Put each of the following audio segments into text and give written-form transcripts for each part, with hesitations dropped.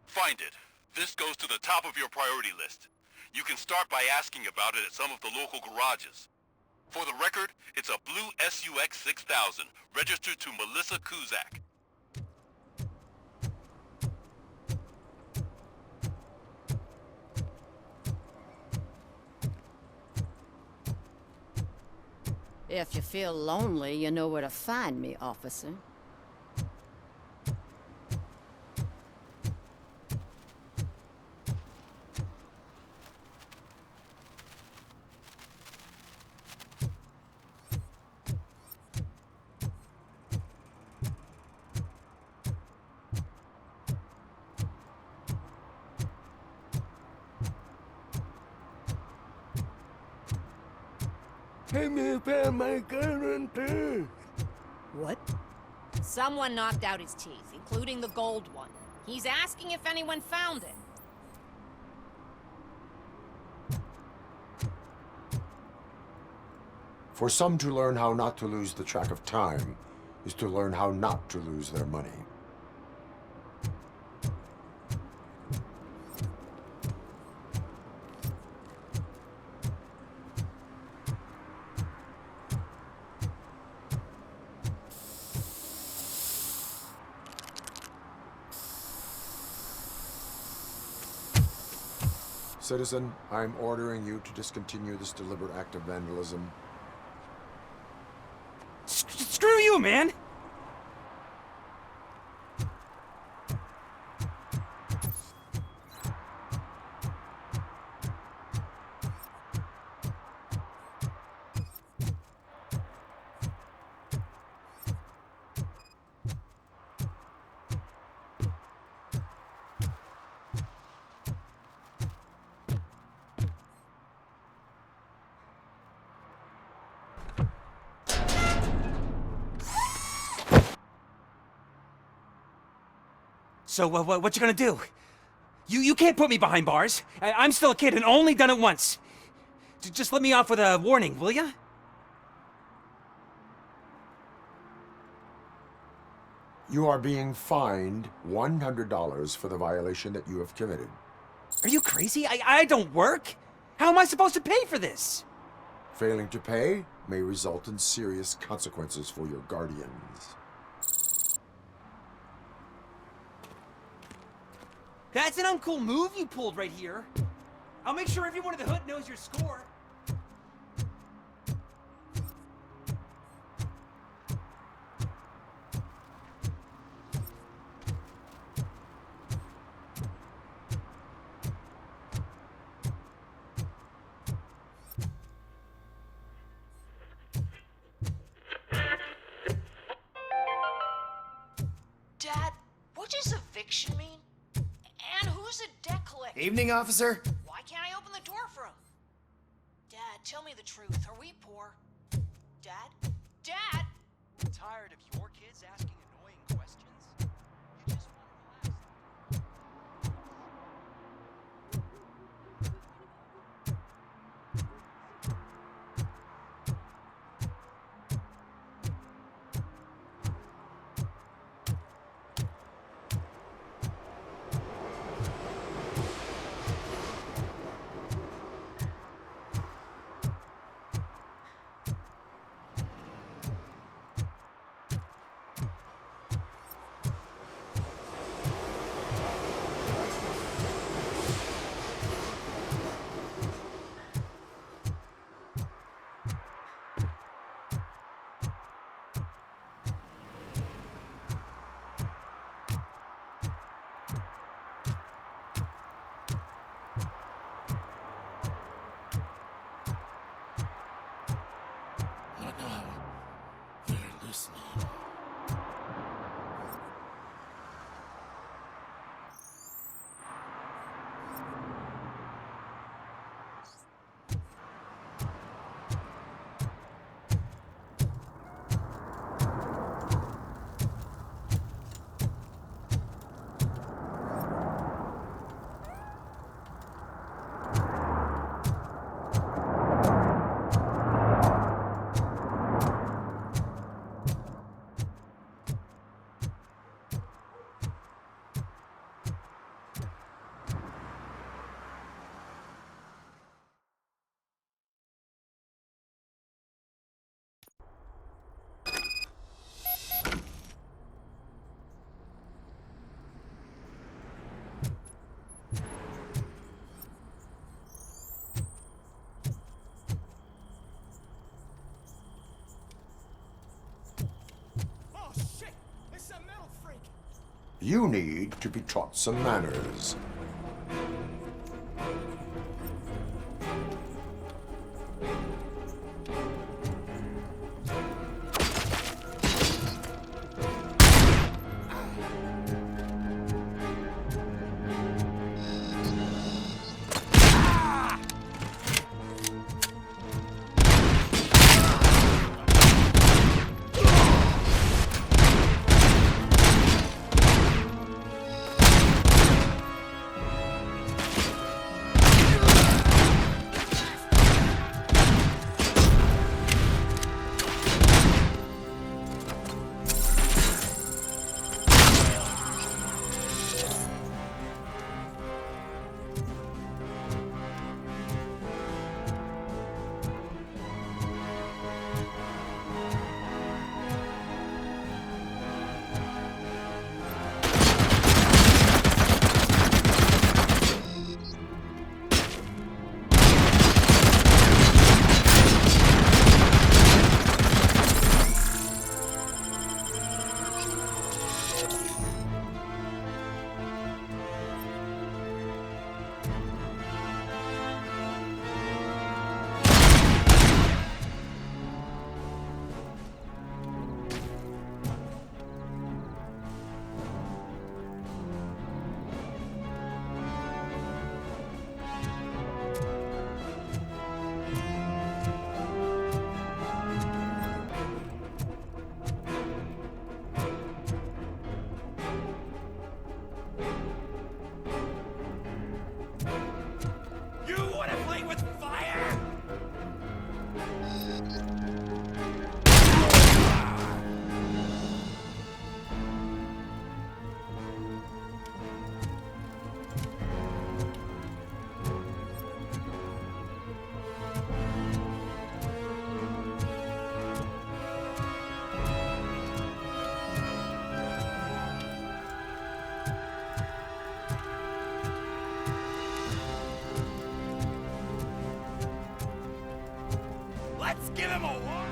Find it. This goes to the top of your priority list. You can start by asking about it at some of the local garages. For the record, it's a blue SUX 6000, registered to Melissa Kuzak. If you feel lonely, you know where to find me, officer. What? Someone knocked out his teeth, including the gold one. He's asking if anyone found it. For some to learn how not to lose the track of time is to learn how not to lose their money. Citizen, I'm ordering you to discontinue this deliberate act of vandalism. Screw you, man! So, what you gonna do? You can't put me behind bars. I'm still a kid and only done it once. Just let me off with a warning, will ya? You are being fined $100 for the violation that you have committed. Are you crazy? I don't work. How am I supposed to pay for this? Failing to pay may result in serious consequences for your guardians. That's an uncool move you pulled right here. I'll make sure everyone in the hood knows your score. Dad, what does eviction mean? And who's a debt collector? Evening, officer. Why can't I open the door for him? Dad, tell me the truth. Are we poor? Dad? Dad? Tired of your kids asking annoying questions? You just want to relax. You need to be taught some manners. Let's give him a war!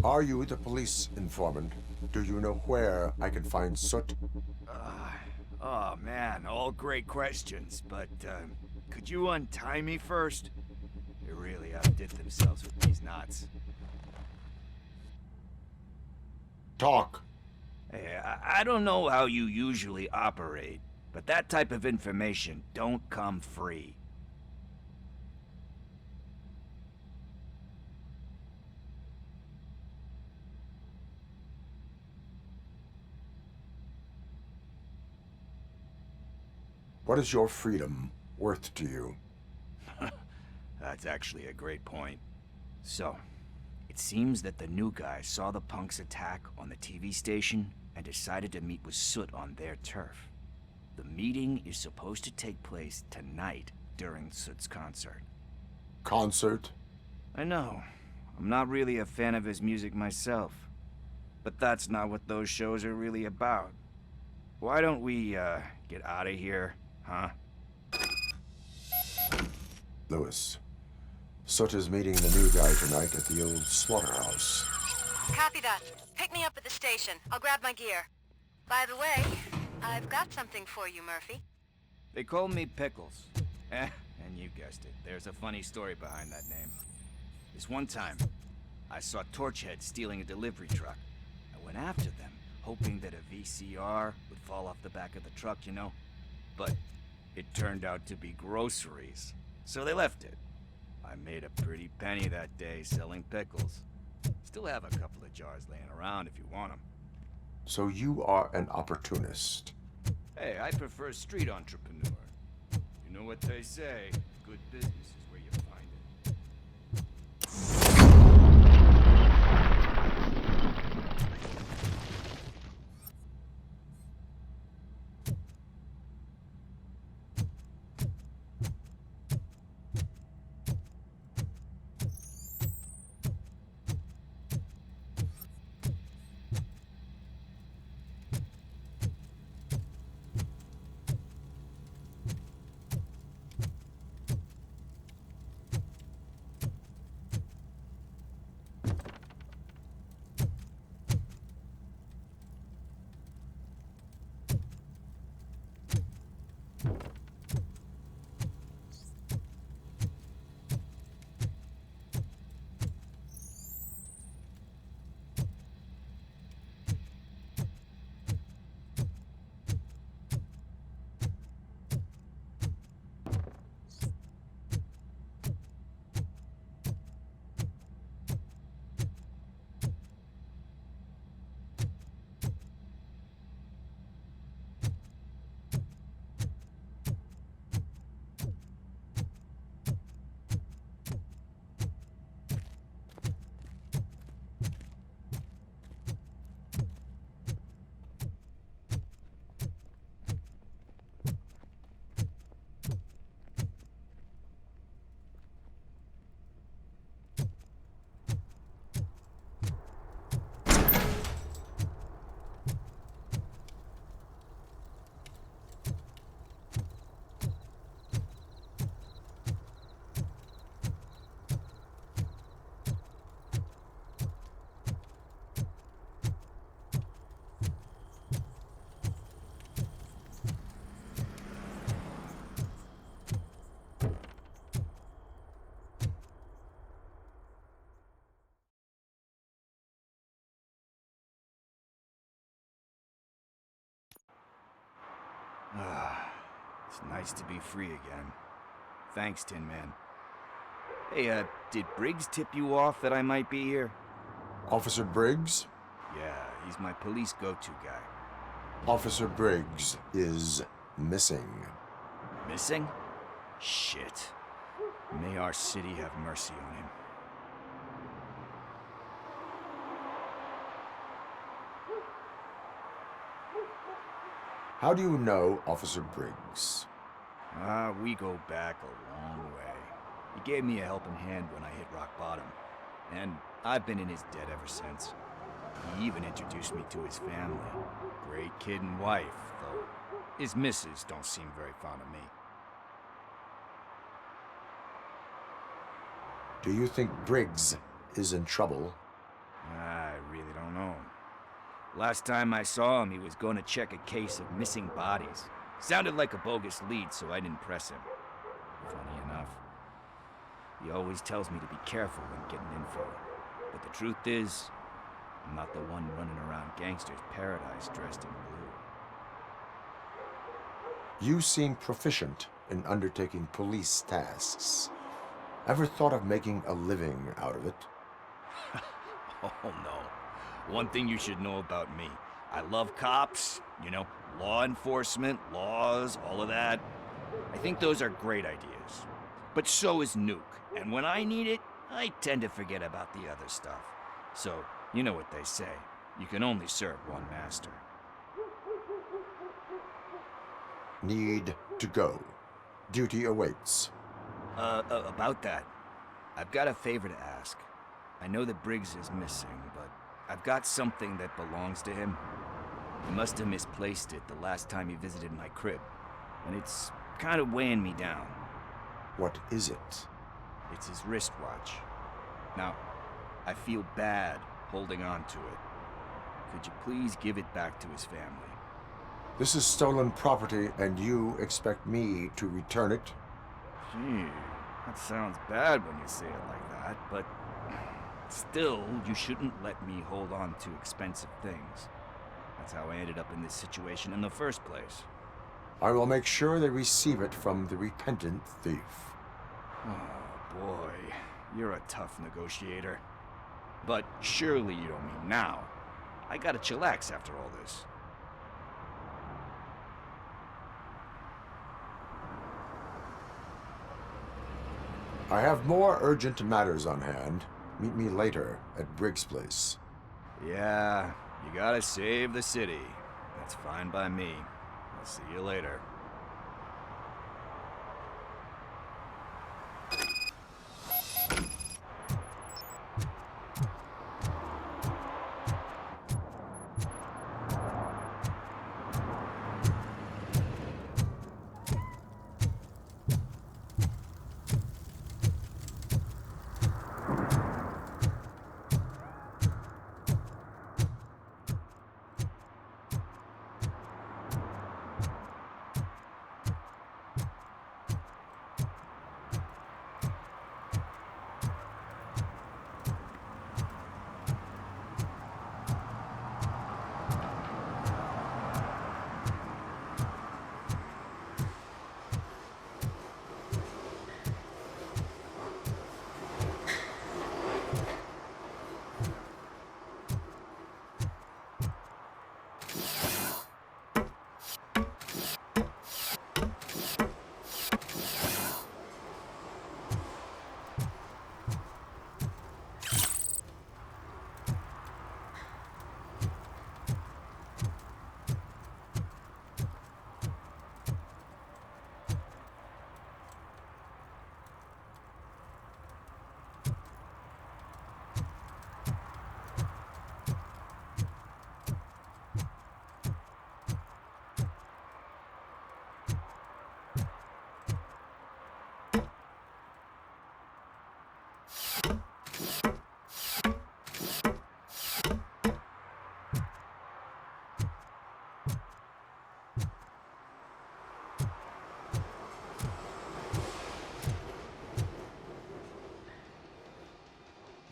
Are you the police informant? Do you know where I can find Soot? Oh man, all great questions, but could you untie me first? They really outdid themselves with these knots. Talk. Hey, I don't know how you usually operate, but that type of information don't come free. What is your freedom worth to you? That's actually a great point. So, it seems that the new guy saw the punks attack on the TV station and decided to meet with Soot on their turf. The meeting is supposed to take place tonight during Soot's concert. Concert? I know. I'm not really a fan of his music myself. But that's not what those shows are really about. Why don't we, get out of here, huh? Lewis. Soot is meeting the new guy tonight at the old slaughterhouse. Copy that. Pick me up at the station. I'll grab my gear. By the way, I've got something for you, Murphy. They call me Pickles. And you guessed it. There's a funny story behind that name. This one time, I saw Torchhead stealing a delivery truck. I went after them, hoping that a VCR would fall off the back of the truck, you know? But it turned out to be groceries. So they left it. I made a pretty penny that day selling pickles. Still have a couple of jars laying around if you want them. So you are an opportunist. Hey, I prefer street entrepreneur. You know what they say, good business is where you find it. It's nice to be free again. Thanks, Tin Man. Hey, did Briggs tip you off that I might be here? Officer Briggs? Yeah, he's my police go-to guy. Officer Briggs is missing. Missing? Shit. May our city have mercy on him. How do you know Officer Briggs? We go back a long way. He gave me a helping hand when I hit rock bottom. And I've been in his debt ever since. He even introduced me to his family. Great kid and wife, though his missus don't seem very fond of me. Do you think Briggs is in trouble? Last time I saw him, he was going to check a case of missing bodies. Sounded like a bogus lead, so I didn't press him. Funny enough. He always tells me to be careful when getting info. But the truth is, I'm not the one running around gangster's paradise dressed in blue. You seem proficient in undertaking police tasks. Ever thought of making a living out of it? Oh no. One thing you should know about me. I love cops, you know, law enforcement, laws, all of that. I think those are great ideas. But so is Nuke. And when I need it, I tend to forget about the other stuff. So, you know what they say. You can only serve one master. Need to go. Duty awaits. About that. I've got a favor to ask. I know that Briggs is missing, but I've got something that belongs to him. He must have misplaced it the last time he visited my crib, and it's kind of weighing me down. What is it? It's his wristwatch. Now, I feel bad holding on to it. Could you please give it back to his family? This is stolen property, and you expect me to return it? Gee, that sounds bad when you say it like that, but still, you shouldn't let me hold on to expensive things. That's how I ended up in this situation in the first place. I will make sure they receive it from the repentant thief. Oh boy, you're a tough negotiator. But surely you don't mean now. I gotta chillax after all this. I have more urgent matters on hand. Meet me later at Briggs' place. Yeah, you gotta save the city. That's fine by me. I'll see you later.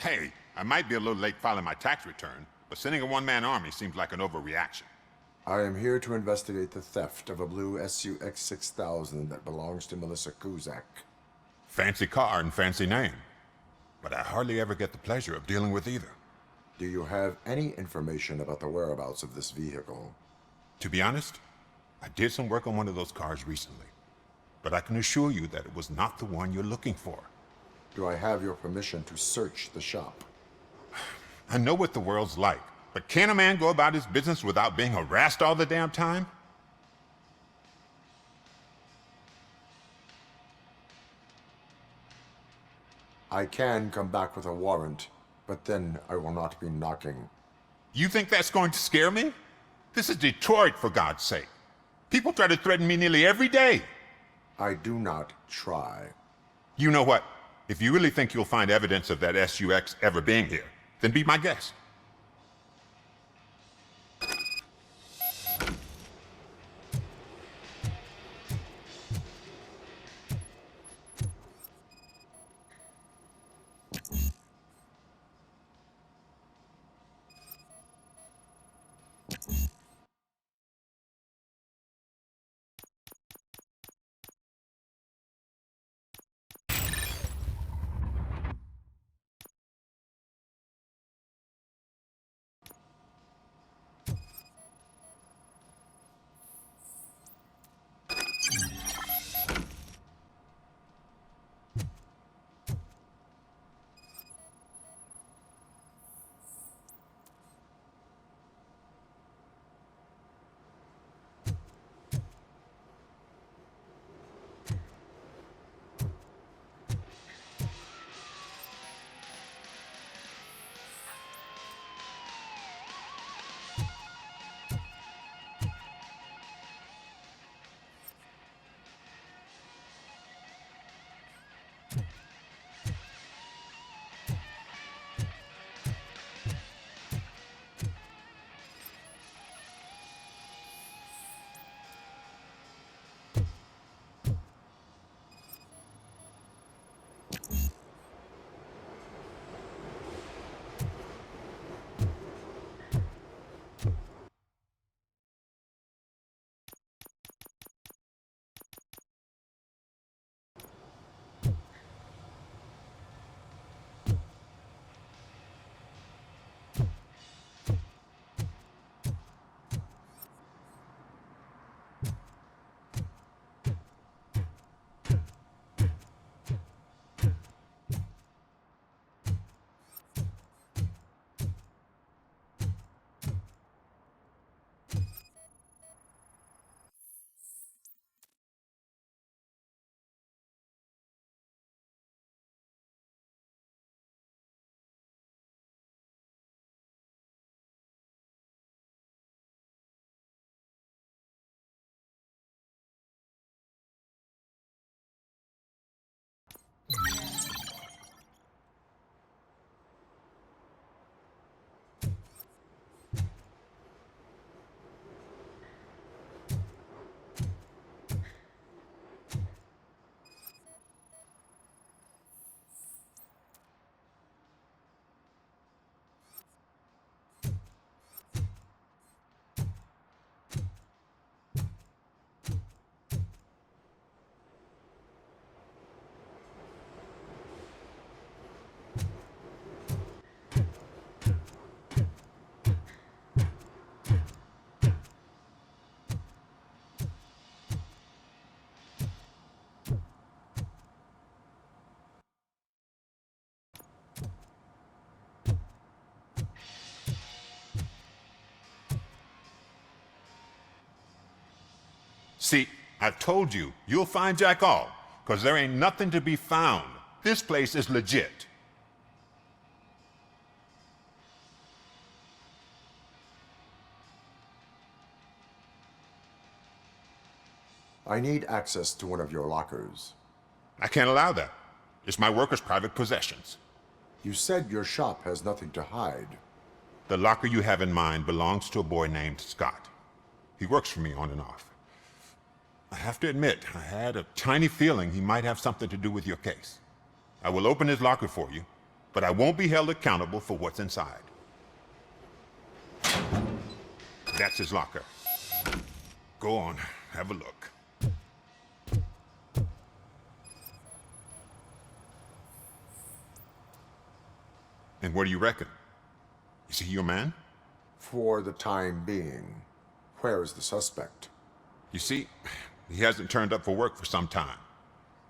Hey, I might be a little late filing my tax return, but sending a one-man army seems like an overreaction. I am here to investigate the theft of a blue SUX 6000 that belongs to Melissa Kuzak. Fancy car and fancy name. But I hardly ever get the pleasure of dealing with either. Do you have any information about the whereabouts of this vehicle? To be honest, I did some work on one of those cars recently. But I can assure you that it was not the one you're looking for. Do I have your permission to search the shop? I know what the world's like, but can a man go about his business without being harassed all the damn time? I can come back with a warrant, but then I will not be knocking. You think that's going to scare me? This is Detroit, for God's sake. People try to threaten me nearly every day. I do not try. You know what? If you really think you'll find evidence of that SUX ever being here, then be my guest. See, I told you, you'll find Jack all, because there ain't nothing to be found. This place is legit. I need access to one of your lockers. I can't allow that. It's my workers' private possessions. You said your shop has nothing to hide. The locker you have in mind belongs to a boy named Scott. He works for me on and off. I have to admit, I had a tiny feeling he might have something to do with your case. I will open his locker for you, but I won't be held accountable for what's inside. That's his locker. Go on, have a look. And what do you reckon? Is he your man? For the time being. Where is the suspect? You see, he hasn't turned up for work for some time.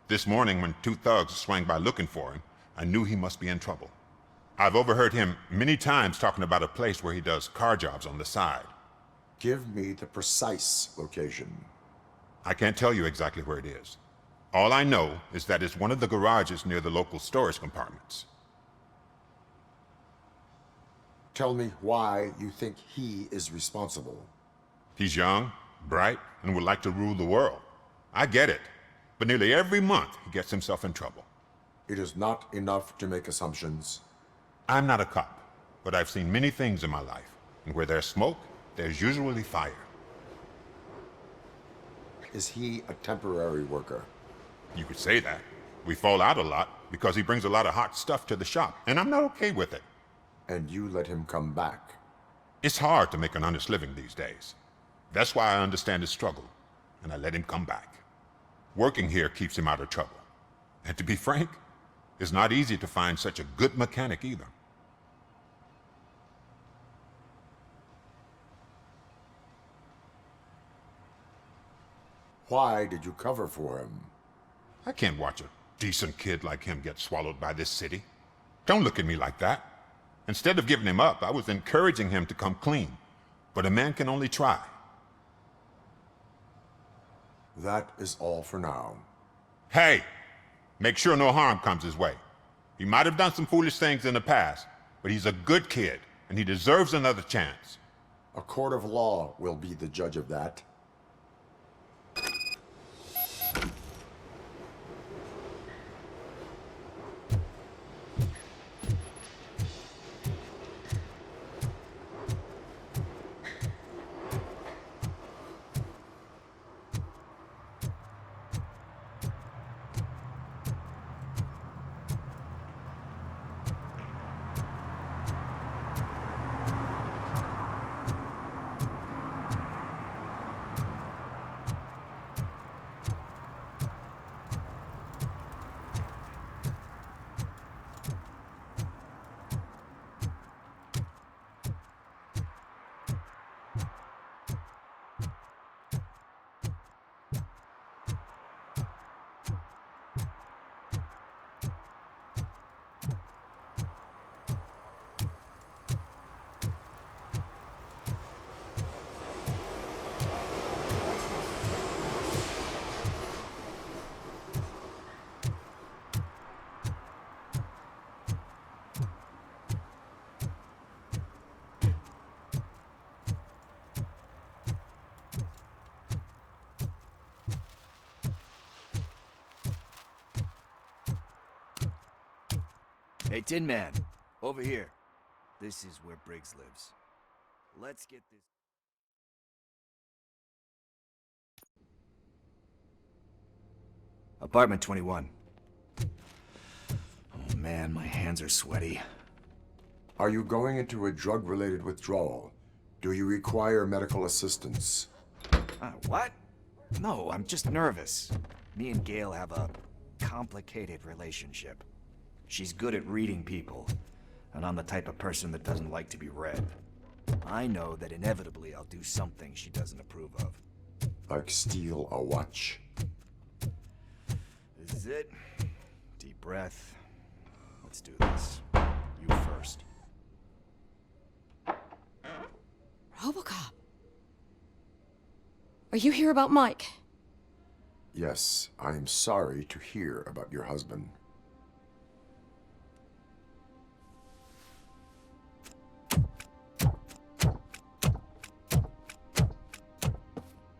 This morning, when two thugs swang by looking for him, I knew he must be in trouble. I've overheard him many times talking about a place where he does car jobs on the side. Give me the precise location. I can't tell you exactly where it is. All I know is that it's one of the garages near the local storage compartments. Tell me why you think he is responsible. He's young, bright, and would like to rule the world. I get it, but nearly every month he gets himself in trouble. It is not enough to make assumptions. I'm not a cop, but I've seen many things in my life, and where there's smoke, there's usually fire. Is he a temporary worker? You could say that. We fall out a lot because he brings a lot of hot stuff to the shop, and I'm not okay with it. And you let him come back? It's hard to make an honest living these days. That's why I understand his struggle, and I let him come back. Working here keeps him out of trouble. And to be frank, it's not easy to find such a good mechanic either. Why did you cover for him? I can't watch a decent kid like him get swallowed by this city. Don't look at me like that. Instead of giving him up, I was encouraging him to come clean. But a man can only try. That is all for now. Hey! Make sure no harm comes his way. He might have done some foolish things in the past, but he's a good kid, and he deserves another chance. A court of law will be the judge of that. Hey, Tin Man, over here. This is where Briggs lives. Let's get this... Apartment 21. Oh man, my hands are sweaty. Are you going into a drug-related withdrawal? Do you require medical assistance? What? No, I'm just nervous. Me and Gail have a complicated relationship. She's good at reading people, and I'm the type of person that doesn't like to be read. I know that inevitably I'll do something she doesn't approve of. Like steal a watch? This is it. Deep breath. Let's do this. You first. Robocop. Are you here about Mike? Yes, I am sorry to hear about your husband.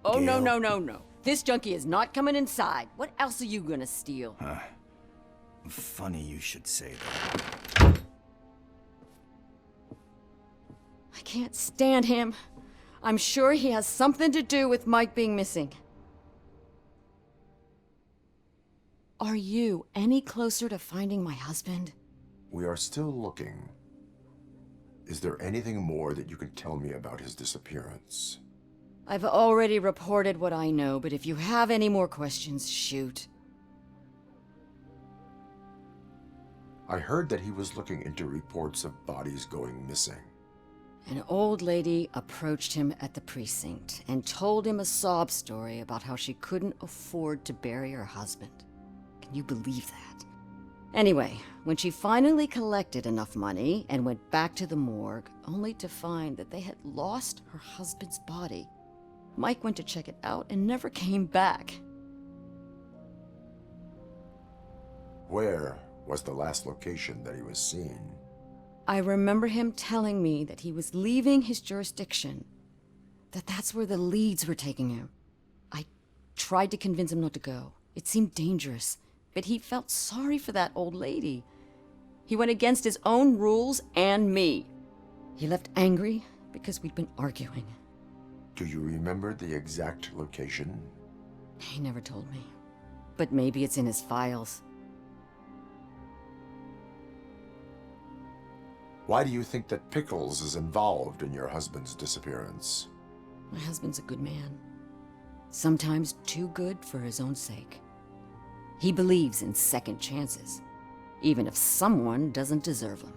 Oh, no, Gail? no. This junkie is not coming inside. What else are you gonna steal? Funny you should say that. I can't stand him. I'm sure he has something to do with Mike being missing. Are you any closer to finding my husband? We are still looking. Is there anything more that you can tell me about his disappearance? I've already reported what I know, but if you have any more questions, shoot. I heard that he was looking into reports of bodies going missing. An old lady approached him at the precinct and told him a sob story about how she couldn't afford to bury her husband. Can you believe that? Anyway, when she finally collected enough money and went back to the morgue, only to find that they had lost her husband's body, Mike went to check it out and never came back. Where was the last location that he was seen? I remember him telling me that he was leaving his jurisdiction, that's where the leads were taking him. I tried to convince him not to go. It seemed dangerous, but he felt sorry for that old lady. He went against his own rules and me. He left angry because we'd been arguing. Do you remember the exact location? He never told me, but maybe it's in his files. Why do you think that Pickles is involved in your husband's disappearance? My husband's a good man. Sometimes too good for his own sake. He believes in second chances, even if someone doesn't deserve them.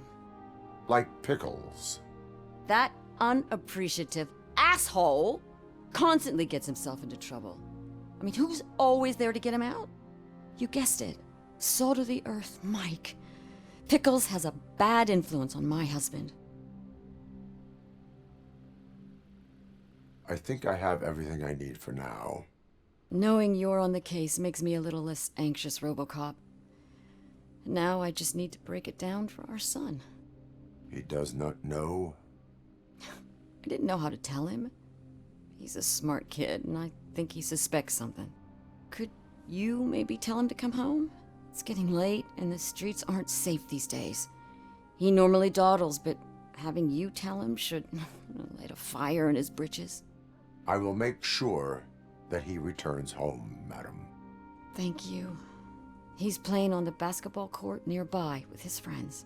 Like Pickles. That unappreciative asshole constantly gets himself into trouble. I mean, who's always there to get him out? You guessed it. Salt of the earth, Mike. Pickles has a bad influence on my husband. I think I have everything I need for now. Knowing you're on the case makes me a little less anxious, Robocop. Now I just need to break it down for our son. He does not know? I didn't know how to tell him. He's a smart kid, and I think he suspects something. Could you maybe tell him to come home? It's getting late, and the streets aren't safe these days. He normally dawdles, but having you tell him should light a fire in his britches. I will make sure that he returns home, madam. Thank you. He's playing on the basketball court nearby with his friends.